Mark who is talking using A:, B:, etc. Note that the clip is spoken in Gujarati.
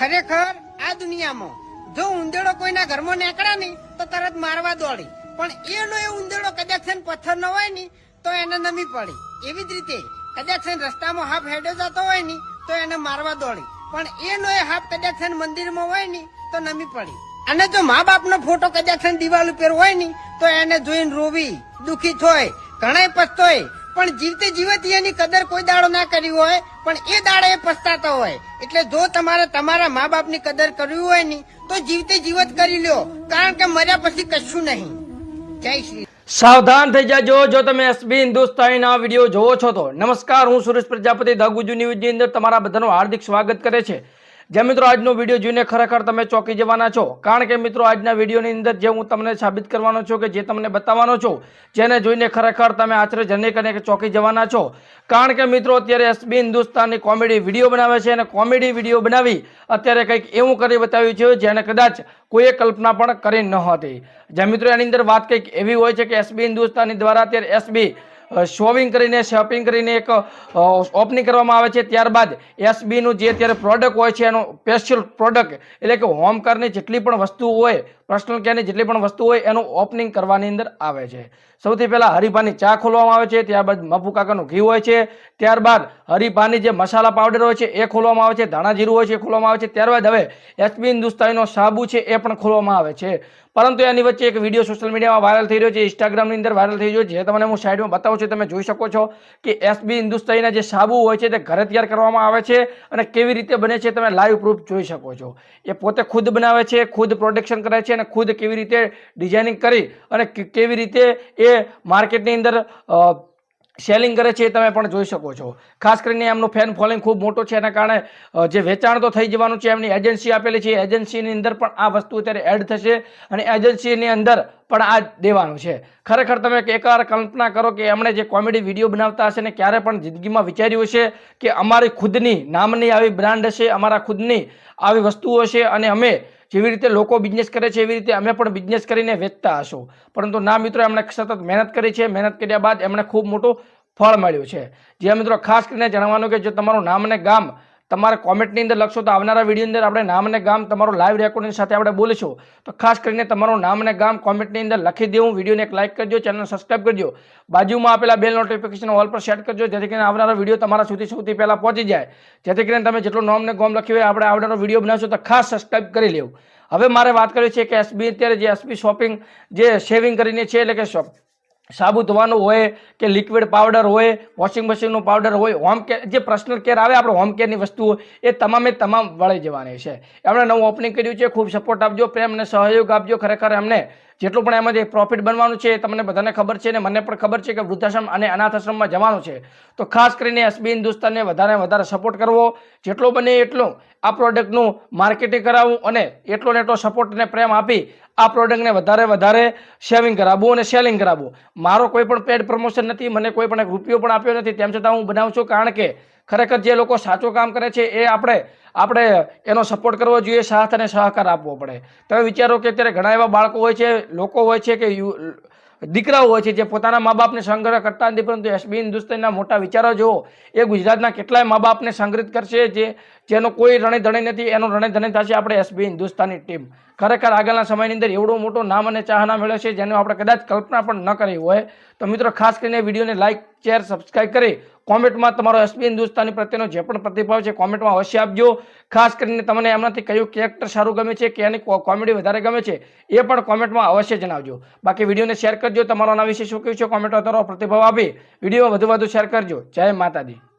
A: ખરેખર આ દુનિયામાં જો ઉંદેડો કોઈના ઘરમાં નીકળે નહીં તો તરત મારવા દોડી, પણ એનો એ ઉંદેડો કદાચ પથ્થર ન હોય ને તો એને નમી પડી. એવી જ રીતે કદાચ રસ્તામાં હાફ હેડે જતો હોય ને તો એને મારવા દોડી, પણ એનો એ હાફ કદાચ મંદિરમાં હોય ને તો નમી પડી. અને જો મા બાપનો ફોટો કદાચ દિવાલ ઉપર હોય ને તો એને જોઈને રોવી દુખી થોય, ઘણા પછતોય, પણ જીવતે જીવત એની કદર કોઈ દાડો ના કરી હોય પણ એ દાડે એ પછતાતા હોય. એટલે જો તમારે તમારા મા બાપની કદર કરવી હોય ને તો જીવતે જીવત કરી લ્યો, કારણ કે મર્યા પછી કશું નહીં. જય શ્રી.
B: સાવધાન થઈ જાજો જો તમે એસબી હિન્દુસ્તાનીના વિડીયો જોવો છો તો. નમસ્કાર, હું સુરેશ પ્રજાપતિ ધ ગુજુ ન્યૂઝની અંદર તમારા બધાનું હાર્દિક સ્વાગત કરે છે. જે મિત્રો આજનો વિડીયો જોઈને ખરેખર તમે ચોંકી જવાના છો, કારણ કે મિત્રો આજના વિડીયોની અંદર જે હું તમને સાબિત કરવાનો છું, કે જે તમને બતાવવાનો છું, જેને જોઈને ખરેખર તમે આશ્ચર્યજનક અને ચોંકી જવાના છો. કારણ કે મિત્રો અત્યારે એસબી હિન્દુસ્તાનની કોમેડી વિડીયો બનાવે છે અને કોમેડી વિડીયો બનાવી અત્યારે કંઈક એવું કરી બતાવ્યું છે જેને કદાચ કોઈએ કલ્પના પણ કરી ન હતી. જે મિત્રો એની અંદર વાત કંઈક એવી હોય છે કે એસબી હિન્દુસ્તાની દ્વારા અત્યારે એસબી શોપિંગ કરીને એક ઓપનિંગ કરવામાં આવે છે. ત્યારબાદ એસબીનું જે અત્યારે પ્રોડક્ટ હોય છે એનું સ્પેશિયલ પ્રોડક્ટ એટલે કે હોમ કારની જેટલી પણ વસ્તુ હોય, પર્સનલ કેરની જેટલી પણ વસ્તુ હોય એનું ઓપનિંગ કરવાની અંદર આવે છે. સૌથી પહેલાં હરિભાની ચા ખોલવામાં આવે છે, ત્યારબાદ મફુ કાકાનું ઘી હોય છે, ત્યારબાદ હરિભાની જે મસાલા પાવડર હોય છે એ ખોલવામાં આવે છે, ધાણા જીરું હોય છે એ ખોલવામાં આવે છે, ત્યારબાદ હવે એસબી હિન્દુસ્તાનીનો સાબુ છે એ પણ ખોલવામાં આવે છે. પરંતુ એની વચ્ચે એક વિડીયો સોશિયલ મીડિયામાં વાયરલ થઈ રહ્યો છે, ઇન્સ્ટાગ્રામની અંદર વાયરલ થઈ રહ્યો છે, જે તમને હું સાઈડમાં બતાવું છું. તમે જોઈ શકો છો કે એસબી હિન્દુસ્તાનીના જે સાબુ હોય છે તે ઘરે તૈયાર કરવામાં આવે છે અને કેવી રીતે બને છે તમે લાઈવ પ્રૂફ જોઈ શકો છો. એ પોતે ખુદ બનાવે છે, ખુદ પ્રોડક્શન કરે છે અને ખુદ કેવી રીતે ડિઝાઇનિંગ કરી અને કેવી રીતે એ માર્કેટની અંદર સેલિંગ કરે છે એ તમે પણ જોઈ શકો છો. ખાસ કરીને એમનું ફેન ફોલોઈંગ ખૂબ મોટો છે, એના કારણે જે વેચાણ તો થઈ જવાનું છે, એમની એજન્સી આપેલી છે, એજન્સીની અંદર પણ આ વસ્તુ અત્યારે એડ થશે અને એજન્સીની અંદર પણ આ દેવાનું છે. ખરેખર તમે એકવાર કલ્પના કરો કે એમણે જે કોમેડી વિડીયો બનાવતા હશે ને ક્યારે પણ જિંદગીમાં વિચાર્યું હશે કે અમારી ખુદની નામની આવી બ્રાન્ડ હશે, અમારા ખુદની આવી વસ્તુઓ હશે અને અમે જેવી રીતે લોકો બિઝનેસ કરે છે એવી રીતે અમે પણ બિઝનેસ કરીને વેચતા હશું. પરંતુ ના મિત્રો, એમણે સતત મહેનત કરી છે, મહેનત કર્યા બાદ એમણે ખૂબ મોટું ફળ મળ્યું છે. જે મિત્રો ખાસ કરીને જણાવવાનું કે જો તમારું નામ અને ગામ તમારે કોમેન્ટની અંદર લખશો તો આવનારા વિડીયોની અંદર આપણે નામ અને ગામ તમારું લાઈવ રેકોર્ડિંગ સાથે આપણે બોલીશું. તો ખાસ કરીને તમારું નામ અને ગામ કોમેન્ટની અંદર લખી દેવું, વિડીયોને એક લાઇક કરજો, ચેનલ સબસ્ક્રાઈબ કરજો, બાજુમાં આપેલા બેલ નોટિફિકેશન ઓલ પર સેટ કરજો, જેથી કરીને આવનારો વિડીયો તમારા સુધી સૌથી પહેલાં પહોંચી જાય. જેથી કરીને તમે જેટલું નામ અને ગામ લખ્યું હોય આપણે આવનારો વિડીયો બનાવશો તો ખાસ સબસ્ક્રાઈબ કરી લેવું. હવે મારે વાત કરવી છે કે એસબી અત્યારે જે એસબી શોપિંગ જે શેવિંગ કરીને છે, એટલે કે સાબુ ધોવાનું હોય કે લિક્વિડ પાવડર હોય, વોશિંગ મશીનનું પાવડર હોય, હોમ કેર જે પર્સનલ કેર આવે આપણે હોમ કેરની વસ્તુઓ એ તમામે તમામ વળી જવાની છે. એમણે નવું ઓપનિંગ કર્યું છે. ખૂબ સપોર્ટ આપજો, પ્રેમ અને સહયોગ આપજો. ખરેખર એમને જેટલું પણ એમાંથી પ્રોફિટ બનવાનું છે એ તમને બધાને ખબર છે અને મને પણ ખબર છે કે વૃદ્ધાશ્રમ અને અનાથ આશ્રમમાં જવાનું છે. તો ખાસ કરીને એસબી હિન્દુસ્તાનને વધારે સપોર્ટ કરવો, જેટલો બને એટલું આ પ્રોડક્ટનું માર્કેટિંગ કરાવવું અને એટલો ને એટલો સપોર્ટ અને પ્રેમ આપી આ પ્રોડક્ટને વધારે સેવિંગ કરાવવું અને સેલિંગ કરાવવું. મારો કોઈ પણ પેડ પ્રમોશન નથી, મને કોઈ પણ રૂપિયો પણ આપ્યો નથી, તેમ છતાં હું બનાવું છું, કારણ કે ખરેખર જે લોકો સાચું કામ કરે છે એ આપણે એનો સપોર્ટ કરવો જોઈએ, સાથ અને સહકાર આપવો પડે. તમે વિચારો કે અત્યારે ઘણા એવા બાળકો હોય છે, લોકો હોય છે કે દીકરાઓ હોય છે જે પોતાના મા બાપને સંગ્રહ કરતા નથી, પરંતુ એસબી હિન્દુસ્તાનના મોટા વિચારો જુઓ, એ ગુજરાતના કેટલાય મા બાપને સંગ્રહિત કરશે, જેનો કોઈ રણે નથી, એનો રણે થશે આપણે એસબી હિન્દુસ્તાનની ટીમ. ખરેખર આગળના સમયની અંદર એવડો મોટો નામ અને ચાહના મેળવ્યો છે જેનો આપણે કદાચ કલ્પના પણ ન કરી હોય. તો મિત્રો ખાસ કરીને વિડીયોને લાઇક, શેર, સબસ્ક્રાઈબ કરી કોમેન્ટમાં તમારો એસબી હિન્દુસ્તાની પ્રત્યેનો જે પણ પ્રતિભાવ છે કોમેન્ટમાં અવશ્ય આપજો. ખાસ કરીને તમને એમનાથી કયું કેરેક્ટર સારું ગમે છે કે એની કોમેડી વધારે ગમે છે એ પણ કોમેન્ટમાં અવશ્ય જણાવજો. બાકી વિડીયોને શેર કરજો, તમારો આના વિશે શું કહ્યું છે કોમેન્ટમાં તમારો પ્રતિભાવ આપી વિડીયો વધુ શેર કરજો. જય માતાજી.